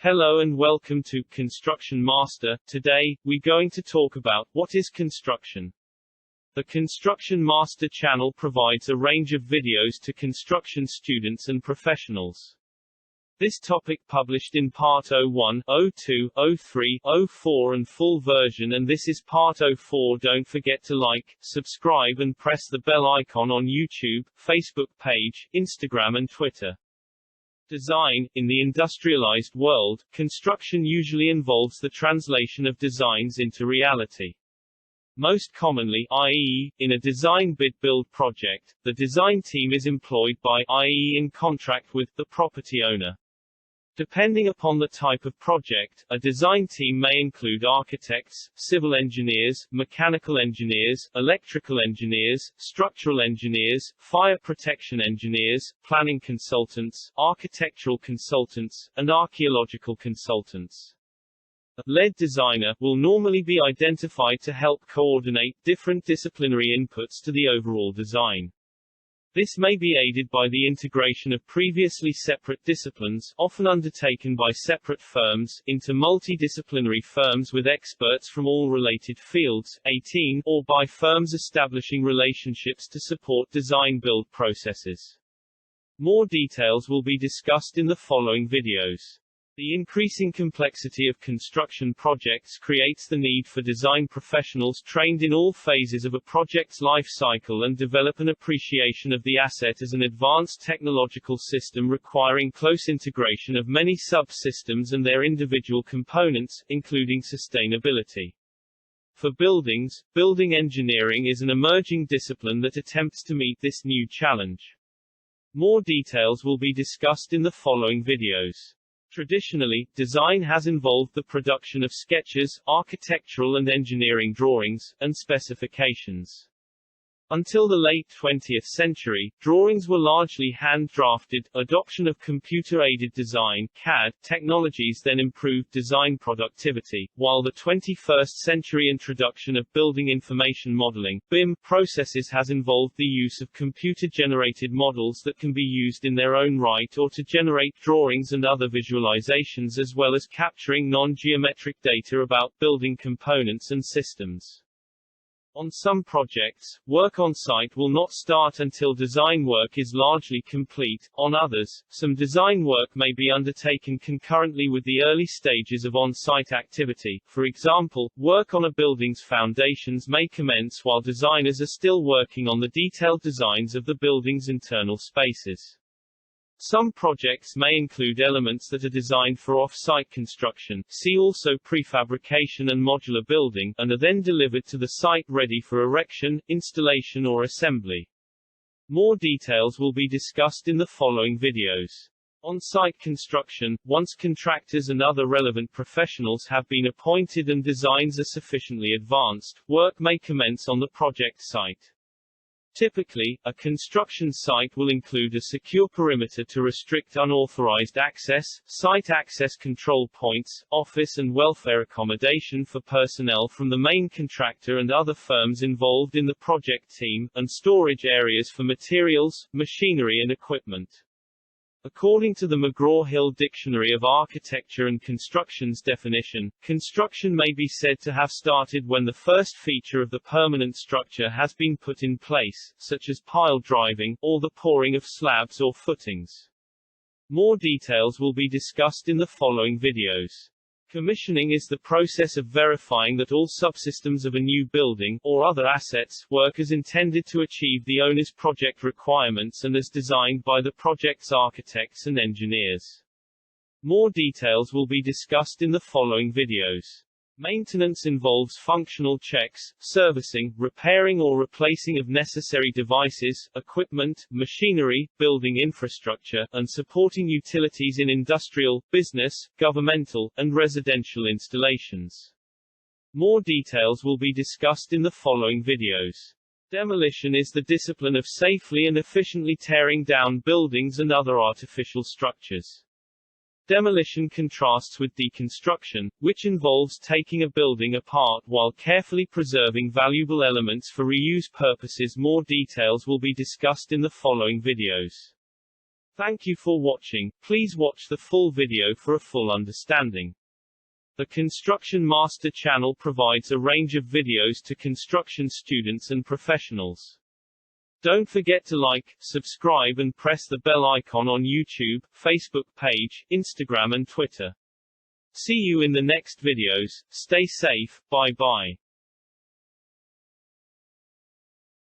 Hello and welcome to Construction Master. Today, we're going to talk about what is construction. The Construction Master channel provides a range of videos to construction students and professionals. This topic published in Part 01, 02, 03, 04 and full version, and this is Part 04. Don't forget to like, subscribe and press the bell icon on YouTube, Facebook page, Instagram and Twitter. Design. In the industrialized world, construction usually involves the translation of designs into reality. Most commonly, i.e., in a design-bid-build project, the design team is employed by, i.e., in contract with, the property owner. Depending upon the type of project, a design team may include architects, civil engineers, mechanical engineers, electrical engineers, structural engineers, fire protection engineers, planning consultants, architectural consultants, and archaeological consultants. A lead designer will normally be identified to help coordinate different disciplinary inputs to the overall design. This may be aided by the integration of previously separate disciplines, often undertaken by separate firms, into multidisciplinary firms with experts from all related fields, 18, or by firms establishing relationships to support design-build processes. More details will be discussed in the following videos. The increasing complexity of construction projects creates the need for design professionals trained in all phases of a project's life cycle and develop an appreciation of the asset as an advanced technological system requiring close integration of many subsystems and their individual components, including sustainability. For buildings, building engineering is an emerging discipline that attempts to meet this new challenge. More details will be discussed in the following videos. Traditionally, design has involved the production of sketches, architectural and engineering drawings, and specifications. Until the late 20th century, drawings were largely hand-drafted. Adoption of computer-aided design (CAD) technologies then improved design productivity, while the 21st century introduction of building information modeling (BIM) processes has involved the use of computer-generated models that can be used in their own right or to generate drawings and other visualizations, as well as capturing non-geometric data about building components and systems. On some projects, work on site will not start until design work is largely complete. On others, some design work may be undertaken concurrently with the early stages of on-site activity. For example, work on a building's foundations may commence while designers are still working on the detailed designs of the building's internal spaces. Some projects may include elements that are designed for off-site construction, see also prefabrication and modular building, and are then delivered to the site ready for erection, installation or assembly. More details will be discussed in the following videos. On-site construction. Once contractors and other relevant professionals have been appointed and designs are sufficiently advanced, work may commence on the project site. Typically, a construction site will include a secure perimeter to restrict unauthorized access, site access control points, office and welfare accommodation for personnel from the main contractor and other firms involved in the project team, and storage areas for materials, machinery and equipment. According to the McGraw-Hill Dictionary of Architecture and Construction's definition, construction may be said to have started when the first feature of the permanent structure has been put in place, such as pile driving, or the pouring of slabs or footings. More details will be discussed in the following videos. Commissioning is the process of verifying that all subsystems of a new building, or other assets, work as intended to achieve the owner's project requirements and as designed by the project's architects and engineers. More details will be discussed in the following videos. Maintenance involves functional checks, servicing, repairing or replacing of necessary devices, equipment, machinery, building infrastructure, and supporting utilities in industrial, business, governmental, and residential installations. More details will be discussed in the following videos. Demolition is the discipline of safely and efficiently tearing down buildings and other artificial structures. Demolition contrasts with deconstruction, which involves taking a building apart while carefully preserving valuable elements for reuse purposes. More details will be discussed in the following videos. Thank you for watching. Please watch the full video for a full understanding. The Construction Master channel provides a range of videos to construction students and professionals. Don't forget to like, subscribe and press the bell icon on YouTube, Facebook page, Instagram and Twitter. See you in the next videos. Stay safe. Bye bye.